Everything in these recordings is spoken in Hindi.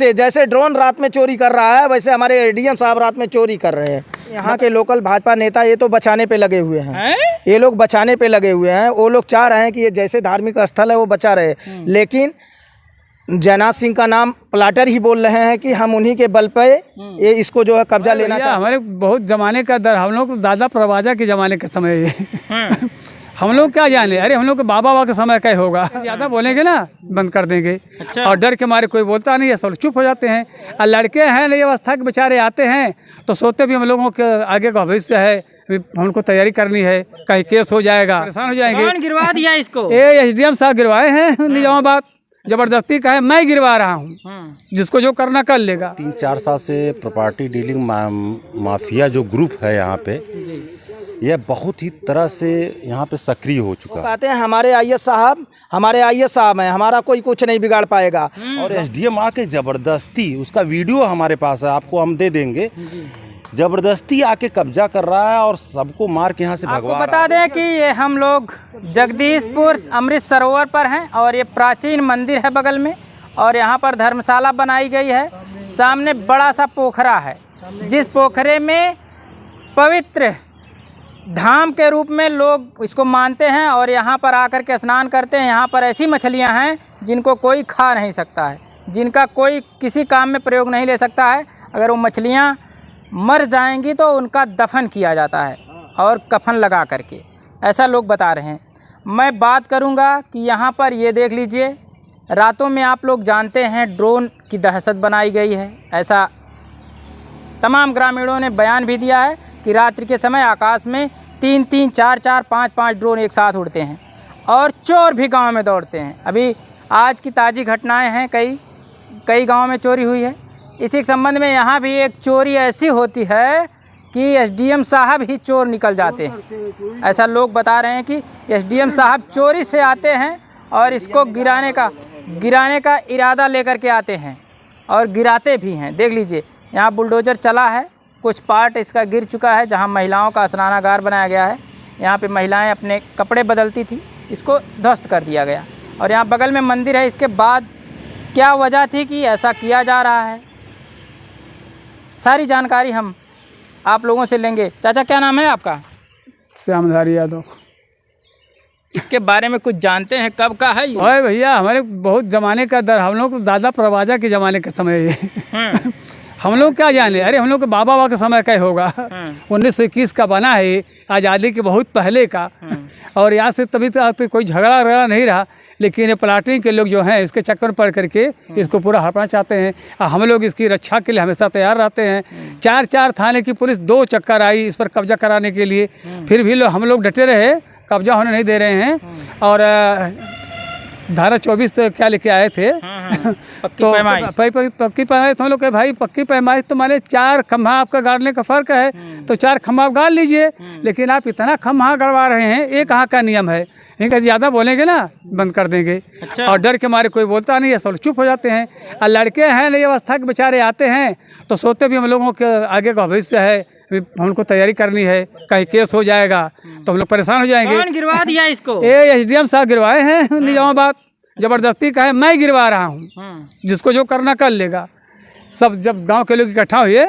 से जैसे ड्रोन रात में चोरी कर रहा है वैसे हमारे एडीएम साहब रात में चोरी कर रहे हैं। यहाँ के लोकल भाजपा नेता ये तो बचाने पे लगे हुए हैं, ये लोग बचाने पे लगे हुए हैं। वो लोग चाह रहे हैं कि ये जैसे धार्मिक स्थल है वो बचा रहे, लेकिन जयनाथ सिंह का नाम प्लाटर ही बोल रहे हैं कि हम उन्हीं के बल पे ये इसको जो है कब्जा लेना चाहते हैं। हमारे बहुत जमाने का दर, हम लोग तो दादा प्रवाजा के जमाने के समय है। हम लोग क्या जाने, अरे हम लोग के बाबा के समय का होगा। ज़्यादा बोलेंगे ना बंद कर देंगे। अच्छा। और डर के मारे कोई बोलता नहीं है, सब चुप हो जाते हैं। और लड़के हैं नई अवस्था के बेचारे आते हैं तो सोचते भी हम लोगों के आगे का भविष्य है, हमको तैयारी करनी है, कहीं केस हो जाएगा, परेशान हो जाएंगे। कौन गिरवा दिया इसको? एसडीएम साहब गिरवाए हैं। निजामाबाद जबरदस्ती का है, मैं गिरवा रहा हूँ, जिसको जो करना कर लेगा। 3-4 साल से प्रॉपर्टी डीलिंग माफिया जो ग्रुप है यहाँ पे, यह बहुत ही तरह से यहाँ पे सक्रिय हो चुका है। कहते हैं हमारे आईएएस साहब हैं, हमारा कोई कुछ नहीं बिगाड़ पाएगा। और एसडीएम आके जबरदस्ती, उसका वीडियो हमारे पास है, आपको हम दे देंगे, जबरदस्ती आके कब्जा कर रहा है और सबको मार के यहाँ से भगवा रहा है। बता दें कि ये हम लोग जगदीशपुर अमृत सरोवर पर हैं और ये प्राचीन मंदिर है बगल में, और यहाँ पर धर्मशाला बनाई गई है। सामने बड़ा सा पोखरा है, जिस पोखरे में पवित्र धाम के रूप में लोग इसको मानते हैं और यहाँ पर आकर के स्नान करते हैं। यहाँ पर ऐसी मछलियाँ हैं जिनको कोई खा नहीं सकता है, जिनका कोई किसी काम में प्रयोग नहीं ले सकता है। अगर वो मछलियाँ मर जाएंगी तो उनका दफन किया जाता है और कफन लगा करके, ऐसा लोग बता रहे हैं। मैं बात करूँगा कि यहाँ पर ये देख लीजिए, रातों में आप लोग जानते हैं ड्रोन की दहशत बनाई गई है। ऐसा तमाम ग्रामीणों ने बयान भी दिया है कि रात्रि के समय आकाश में 3-3, 4-4, 5-5 ड्रोन एक साथ उड़ते हैं और चोर भी गांव में दौड़ते हैं। अभी आज की ताज़ी घटनाएं हैं, कई गांव में चोरी हुई है। इसी के संबंध में यहाँ भी एक चोरी ऐसी होती है कि एसडीएम साहब ही चोर निकल जाते हैं। ऐसा लोग बता रहे हैं कि एसडीएम साहब चोरी से आते हैं और इसको गिराने का इरादा लेकर के आते हैं और गिराते भी हैं। देख लीजिए, यहाँ बुलडोज़र चला है, कुछ पार्ट इसका गिर चुका है। जहाँ महिलाओं का स्नानागार बनाया गया है, यहाँ पे महिलाएं अपने कपड़े बदलती थी, इसको ध्वस्त कर दिया गया। और यहाँ बगल में मंदिर है। इसके बाद क्या वजह थी कि ऐसा किया जा रहा है, सारी जानकारी हम आप लोगों से लेंगे। चाचा, क्या नाम है आपका? श्यामधारी यादव। इसके बारे में कुछ जानते हैं, कब का है ये? ओए भैया, हमारे बहुत जमाने का दर, हम लोग तो दादा प्रवाजा के जमाने के समय है। हम लोग क्या जाने, अरे हम लोग के बाबा के समय का होगा। 1921 का बना है, आज़ादी के बहुत पहले का। और यहाँ से तभी तक कोई झगड़ा नहीं रहा, लेकिन ये प्लाटिंग के लोग जो हैं इसके चक्कर में पड़ करके इसको पूरा हड़पना चाहते हैं। हम लोग इसकी रक्षा के लिए हमेशा तैयार रहते हैं। 4-4 थाने की पुलिस 2 चक्कर आई इस पर कब्जा कराने के लिए, फिर भी हम लोग डटे रहे, कब्जा होने नहीं दे रहे हैं। और धारा 24 तो क्या लेके आए थे, तो पक्की पैमाइश हम लोग के भाई, पक्की पैमाइश तो माने 4 खम्भा आपका गाड़ने का फ़र्क है, तो 4 खम्भा आप गाड़ लीजिए। लेकिन आप इतना खम्भा गड़वा रहे हैं, ये कहाँ का नियम है? इनका ज़्यादा बोलेंगे ना बंद कर देंगे। अच्छा। और डर के मारे कोई बोलता नहीं है, सब चुप हो जाते हैं। और लड़के हैं नई अवस्था के बेचारे आते हैं तो सोचते भी हम लोगों के आगे का भविष्य है, हमको तैयारी करनी है, कहीं केस हो जाएगा तो हम लोग परेशान हो जाएंगे। कौन गिरवा दिया इसको? एसडीएम साहब गिरवाए हैं। निजामाबाद जबरदस्ती का है, मैं गिरवा रहा हूँ, जिसको जो करना कर लेगा। सब जब गांव के लोग इकट्ठा हुए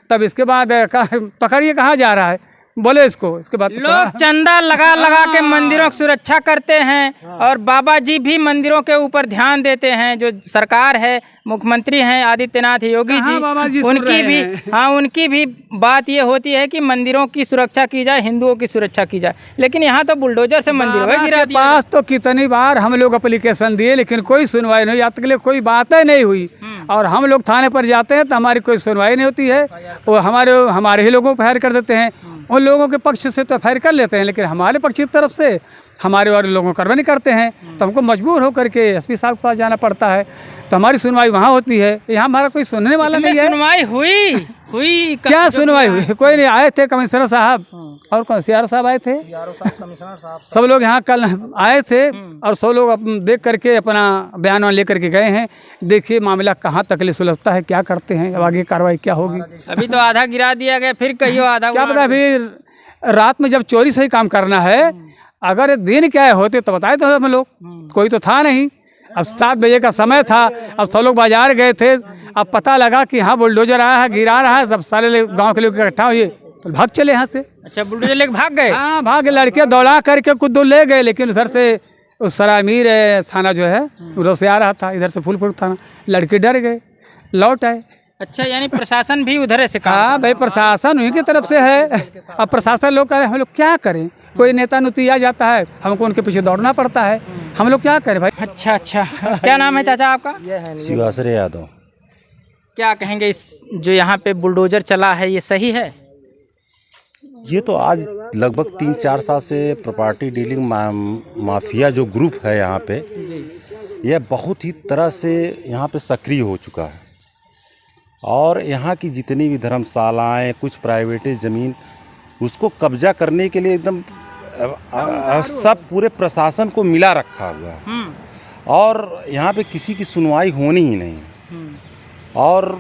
तब इसके बाद पकड़िए कहाँ जा रहा है, बोले इसके बाद लोग चंदा लगा के मंदिरों की सुरक्षा करते हैं। और बाबा जी भी मंदिरों के ऊपर ध्यान देते हैं। जो सरकार है, मुख्यमंत्री हैं आदित्यनाथ योगी जी, उनकी भी बात ये होती है कि मंदिरों की सुरक्षा की जाए, हिंदुओं की सुरक्षा की जाए। लेकिन यहाँ तो बुलडोजर से मंदिर गिरा दिया। पास तो कितनी बार हम लोग एप्लीकेशन दिए, लेकिन कोई सुनवाई नहीं, आज तक के लिए कोई बात ही नहीं हुई। और हम लोग थाने पर जाते हैं तो हमारी कोई सुनवाई नहीं होती है। वो हमारे ही लोगों पर फायर कर देते हैं। उन लोगों के पक्ष से तो फायर कर लेते हैं, लेकिन हमारे पक्ष की तरफ से हमारे और लोगों को कार्रवाई नहीं करते हैं। तो हमको मजबूर होकर के एसपी साहब के पास जाना पड़ता है, तो हमारी सुनवाई वहाँ होती है। यहाँ हमारा कोई सुनने वाला नहीं है। सुनवाई हुई क्या सुनवाई हुई? कोई नहीं। आए थे कमिश्नर साहब और कौन सीआर साहब आए थे, सब लोग यहाँ कल आए थे और 100 लोग देख करके अपना बयान लेकर के गए हैं। देखिए मामला कहाँ तक ले सुलझता है, क्या करते हैं, अब आगे कार्रवाई क्या होगी। अभी तो आधा गिरा दिया गया, फिर कहियो आधा क्या पता। अभी रात में जब चोरी से ही काम करना है, अगर दिन क्या होते तो बताए तो हम लोग, कोई तो था नहीं। अब 7 बजे का समय था, अब सब लोग बाजार गए थे। अब पता लगा कि हाँ बुलडोजर आया है, गिरा रहा है, सब सारे गांव के लोग इकट्ठा हुए तो भाग चले यहाँ से। अच्छा, बुलडोजर लेके भाग गए? हाँ भाग, लड़के दौड़ा करके कुछ दूर ले गए, लेकिन उधर से उस सरामीर थाना जो है उधर से आ रहा था, इधर से फूलपुर थाना, लड़के डर गए, लौट आए। अच्छा, यानी प्रशासन भी उधर से काम? हाँ भाई, प्रशासन उन्हीं की तरफ से है। अब प्रशासन लोग कह रहे हैं हम लोग क्या करें, कोई नेता नुती आ जाता है, हमको उनके पीछे दौड़ना पड़ता है, हम लोग क्या करें भाई। अच्छा अच्छा, क्या नाम है चाचा आपका? शिवाश्रय यादव। क्या कहेंगे इस जो यहाँ पे बुलडोजर चला है, ये सही है? ये तो आज लगभग 3-4 साल से प्रॉपर्टी डीलिंग माफिया जो ग्रुप है यहाँ पे, यह बहुत ही तरह से यहाँ पे सक्रिय हो चुका है। और यहाँ की जितनी भी धर्मशालाएँ, कुछ प्राइवेट ज़मीन, उसको कब्जा करने के लिए एकदम सब पूरे प्रशासन को मिला रखा हुआ है। और यहाँ पे किसी की सुनवाई होनी ही नहीं। और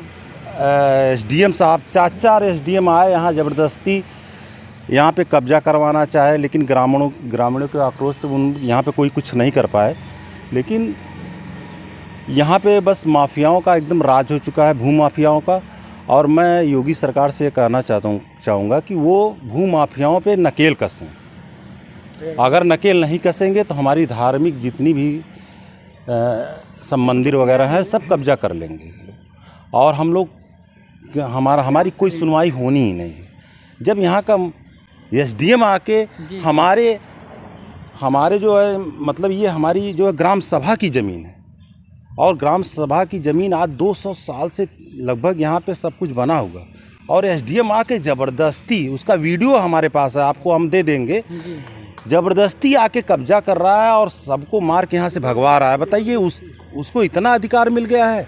एसडीएम साहब, 4 एसडीएम आए यहाँ, ज़बरदस्ती यहाँ पे कब्जा करवाना चाहे, लेकिन ग्रामीणों के आक्रोश से यहाँ पे कोई कुछ नहीं कर पाए। लेकिन यहाँ पे बस माफियाओं का एकदम राज हो चुका है, भू माफियाओं का। और मैं योगी सरकार से कहना चाहूँगा कि वो भू माफियाओं पे नकेल कसें। अगर नकेल नहीं कसेंगे तो हमारी धार्मिक जितनी भी सब मंदिर वगैरह हैं सब कब्जा कर लेंगे, और हम लोग हमारी कोई सुनवाई होनी ही नहीं है। जब यहाँ का एसडीएम आके हमारे जो है, मतलब ये हमारी जो है ग्राम सभा की ज़मीन है, और ग्राम सभा की ज़मीन आज 200 साल से लगभग यहाँ पे सब कुछ बना हुआ, और एसडीएम आके ज़बरदस्ती, उसका वीडियो हमारे पास है, आपको हम दे देंगे, ज़बरदस्ती आके कब्जा कर रहा है और सबको मार के यहाँ से भगवा रहा है। बताइए उसको इतना अधिकार मिल गया है,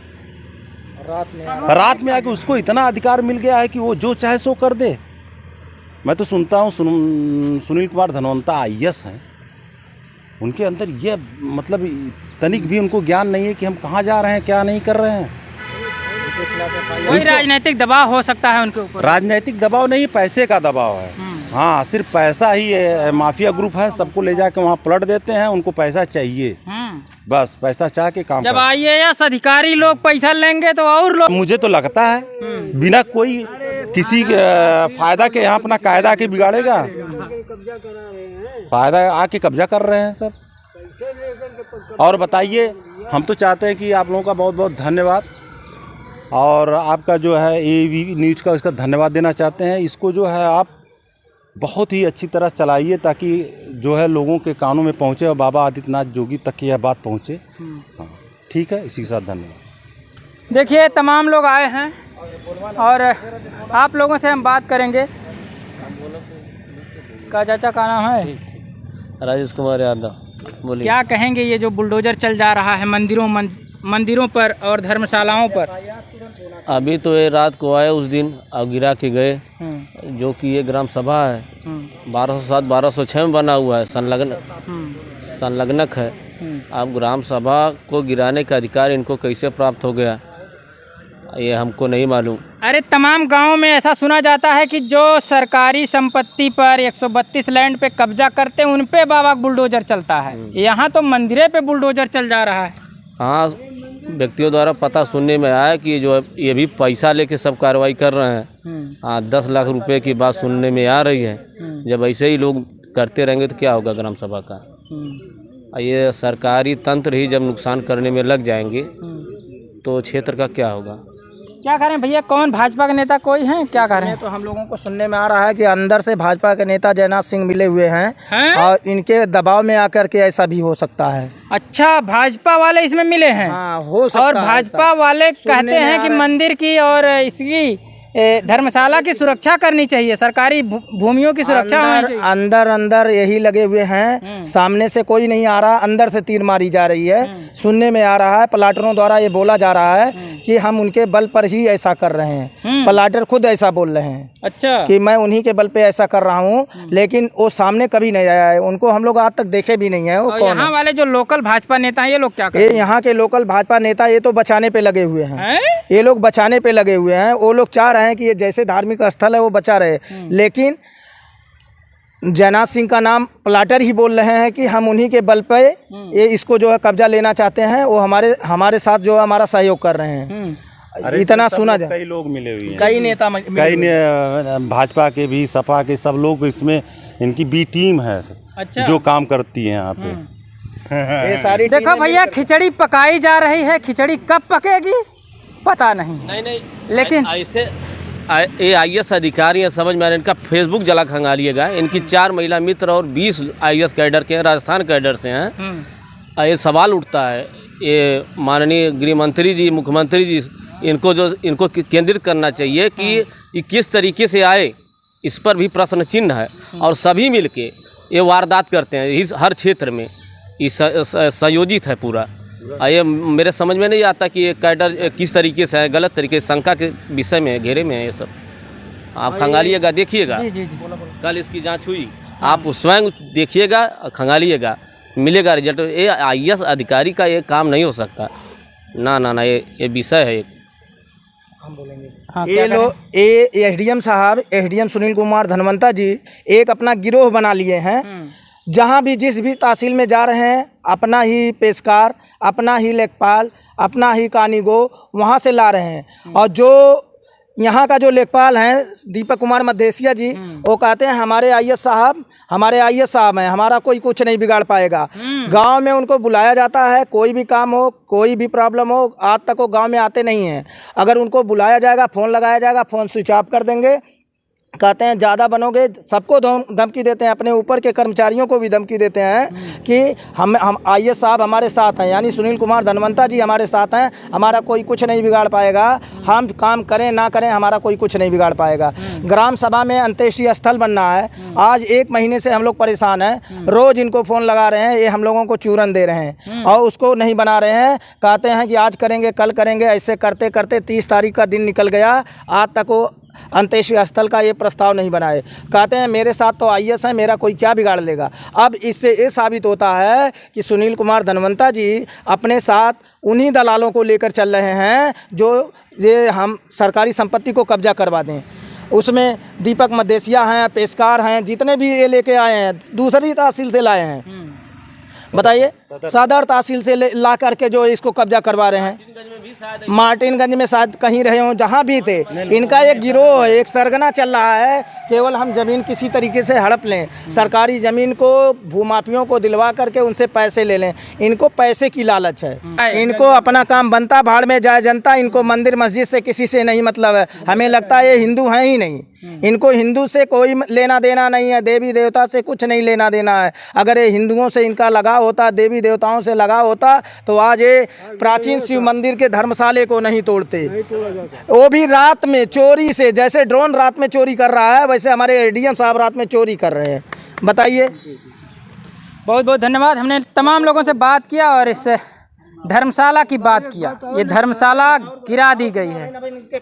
रात में आके उसको इतना अधिकार मिल गया है कि वो जो चाहे सो कर दे। मैं तो सुनता हूँ सुनील कुमार धनवंता IAS हैं, उनके अंदर ये मतलब तनिक भी उनको ज्ञान नहीं है कि हम कहाँ जा रहे हैं, क्या नहीं कर रहे हैं। कोई राजनीतिक दबाव हो सकता है उनके ऊपर? राजनीतिक दबाव नहीं, पैसे का दबाव है। हाँ, सिर्फ पैसा ही है। माफिया ग्रुप है, सबको ले जाके वहाँ पलट देते हैं, उनको पैसा चाहिए, बस पैसा चाह के काम। जब IAS अधिकारी लोग पैसा लेंगे तो और लोग, मुझे तो लगता है बिना कोई किसी फायदा के यहाँ अपना कायदा के बिगाड़ेगा, फायदा आके कब्जा कर रहे हैं सब। और बताइए, हम तो चाहते हैं कि आप लोगों का बहुत बहुत धन्यवाद, और आपका जो है AV न्यूज़ का इसका धन्यवाद देना चाहते हैं। इसको जो है आप बहुत ही अच्छी तरह चलाइए, ताकि जो है लोगों के कानों में पहुँचे और बाबा आदित्यनाथ जोगी तक यह बात पहुँचे। हाँ, ठीक है, इसी के साथ धन्यवाद। देखिए, तमाम लोग आए हैं और आप लोगों से हम बात करेंगे। का चाचा का नाम है? राजेश कुमार यादव। बोलिए, क्या कहेंगे ये जो बुलडोजर चल जा रहा है मंदिरों पर और धर्मशालाओं पर? अभी तो ये रात को आए, उस दिन अब गिरा के गए, जो कि ये ग्राम सभा है 1207-1206 में बना हुआ है, संलग्नक है। अब ग्राम सभा को गिराने का अधिकार इनको कैसे प्राप्त हो गया, ये हमको नहीं मालूम। अरे, तमाम गांव में ऐसा सुना जाता है कि जो सरकारी संपत्ति पर 132 लैंड पे कब्जा करते हैं, उन पे बाबा बुलडोजर चलता है। यहाँ तो मंदिरे पे बुलडोजर चल जा रहा है। हाँ, व्यक्तियों द्वारा पता सुनने में आया कि जो है ये भी पैसा लेके सब कार्रवाई कर रहे हैं। हाँ, 10 लाख रुपए की बात सुनने में आ रही है। जब ऐसे ही लोग करते रहेंगे तो क्या होगा ग्राम सभा का? ये सरकारी तंत्र ही जब नुकसान करने में लग जाएंगे तो क्षेत्र का क्या होगा? क्या करें भैया, कौन भाजपा के नेता कोई हैं? क्या करें? तो हम लोगों को सुनने में आ रहा है कि अंदर से भाजपा के नेता जयनाथ सिंह मिले हुए हैं, और इनके दबाव में आकर के ऐसा भी हो सकता है। अच्छा, भाजपा वाले इसमें मिले हैं? हाँ, हो सकता है। और भाजपा वाले कहते हैं कि मंदिर की और इसकी धर्मशाला की सुरक्षा करनी चाहिए, सरकारी भूमियों की सुरक्षा होनी चाहिए। अंदर यही लगे हुए हैं, सामने से कोई नहीं आ रहा, अंदर से तीर मारी जा रही है। सुनने में आ रहा है, प्लाटरों द्वारा ये बोला जा रहा है कि हम उनके बल पर ही ऐसा कर रहे हैं। प्लाटर खुद ऐसा बोल रहे हैं, अच्छा, कि मैं उन्हीं के बल पे ऐसा कर रहा हूँ, लेकिन वो सामने कभी नहीं आया है, उनको हम लोग आज तक देखे भी नहीं है। वो कौन यहाँ वाले जो लोकल भाजपा नेता हैं, ये लोग क्या करते हैं? यहाँ के लोकल भाजपा नेता ये तो बचाने पे लगे हुए हैं, ये लोग बचाने पे लगे हुए हैं। वो लोग चाह रहे हैं कि ये जैसे धार्मिक स्थल है वो बचा रहे, लेकिन जयनाथ सिंह का नाम प्लाटर ही बोल रहे हैं कि हम उन्हीं के बल पे ये इसको जो है कब्जा लेना चाहते हैं। वो हमारे साथ जो है हमारा सहयोग कर रहे हैं। इतना सुना जाए, कई लोग मिले हुए हैं, कई नेता भाजपा के भी, सपा के, सब लोग इसमें, इनकी बी टीम है। अच्छा। जो काम करती है यहाँ पे। ये सारी देखो भैया, खिचड़ी पकाई जा रही है, खिचड़ी कब पकेगी पता नहीं। नहीं लेकिन ऐसे ये IAS अधिकारी हैं, समझ में आ रहा है। इनका फेसबुक जला खंगालिएगा। इनकी 4 महिला मित्र और 20 IAS कैडर के हैं, राजस्थान कैडर से हैं। ये सवाल उठता है, ये माननीय गृह मंत्री जी, मुख्यमंत्री जी, इनको केंद्रित करना चाहिए कि ये किस तरीके से आए, इस पर भी प्रश्न चिन्ह है। और सभी मिलके ये वारदात करते हैं इस हर क्षेत्र में, इस संयोजित है पूरा। ये मेरे समझ में नहीं आता कि ये कैडर किस तरीके से है, गलत तरीके से, शंका के विषय में घेरे में है ये सब। आप खंगालिएगा, देखिएगा। जी। कल इसकी जांच हुई, आप स्वयं देखिएगा, खंगालिएगा, मिलेगा रिजल्ट। ये IAS अधिकारी का ये काम नहीं हो सकता। ना ये विषय है। हाँ, ये लोग SDM साहब, SDM सुनील कुमार धनवंता जी एक अपना गिरोह बना लिए हैं। जहाँ भी जिस भी तहसील में जा रहे हैं, अपना ही पेशकार, अपना ही लेखपाल, अपना ही कानीगो वहाँ से ला रहे हैं। और जो यहाँ का जो लेखपाल हैं दीपक कुमार मदेसिया जी, वो कहते हैं हमारे IAS साहब हैं, हमारा कोई कुछ नहीं बिगाड़ पाएगा। गांव में उनको बुलाया जाता है, कोई भी काम हो, कोई भी प्रॉब्लम हो, आज तक वो गांव में आते नहीं हैं। अगर उनको बुलाया जाएगा, फ़ोन लगाया जाएगा, फ़ोन स्विच ऑफ कर देंगे। कहते हैं ज़्यादा बनोगे, सबको धमकी देते हैं, अपने ऊपर के कर्मचारियों को भी धमकी देते हैं कि हम IAS साहब हमारे साथ हैं, यानी सुनील कुमार धनवंता जी हमारे साथ हैं, हमारा कोई कुछ नहीं बिगाड़ पाएगा। हम काम करें ना करें, हमारा कोई कुछ नहीं बिगाड़ पाएगा। ग्राम सभा में अंत्येष्टि स्थल बनना है, आज 1 महीने से हम लोग परेशान हैं। रोज़ इनको फ़ोन लगा रहे हैं, ये हम लोगों को चूरन दे रहे हैं और उसको नहीं बना रहे हैं। कहते हैं कि आज करेंगे, कल करेंगे, ऐसे करते करते 30 तारीख का दिन निकल गया, आज तक वो अंत्येष्टि स्थल का ये प्रस्ताव नहीं बनाए। कहते हैं मेरे साथ तो IAS है, मेरा कोई क्या बिगाड़ लेगा। अब इससे ये साबित होता है कि सुनील कुमार धनवंता जी अपने साथ उन्हीं दलालों को लेकर चल रहे हैं जो ये हम सरकारी संपत्ति को कब्जा करवा दें। उसमें दीपक मदेसिया हैं, पेशकार हैं, जितने भी ये लेके आए हैं, दूसरी तहसील से लाए हैं। बताइए, सदर तहसील से ला करके जो इसको कब्जा करवा रहे हैं। मार्टिनगंज में शायद कहीं रहे हों, जहाँ भी थे। इनका एक गिरोह है, एक सरगना चल रहा है, केवल हम ज़मीन किसी तरीके से हड़प लें, सरकारी ज़मीन को भूमाफियों को दिलवा करके उनसे पैसे ले लें। इनको पैसे की लालच है, इनको अपना काम बनता, भाड़ में जाए जनता। इनको मंदिर मस्जिद से किसी से नहीं मतलब है। हमें लगता है ये हिंदू हैं ही नहीं, इनको हिंदू से कोई लेना देना नहीं है, देवी देवता से कुछ नहीं लेना देना है। अगर ये हिंदुओं से इनका लगाव होता, देवी देवताओं से लगाव होता, तो आज ये प्राचीन शिव मंदिर के धर्मशाले को नहीं तोड़ते। वो भी रात में चोरी से, जैसे ड्रोन रात में चोरी कर रहा है, वैसे हमारे SDM साहब रात में चोरी कर रहे हैं। बताइए। बहुत बहुत धन्यवाद। हमने तमाम लोगों से बात किया और इस धर्मशाला की बात किया। ये धर्मशाला गिरा दी गई है।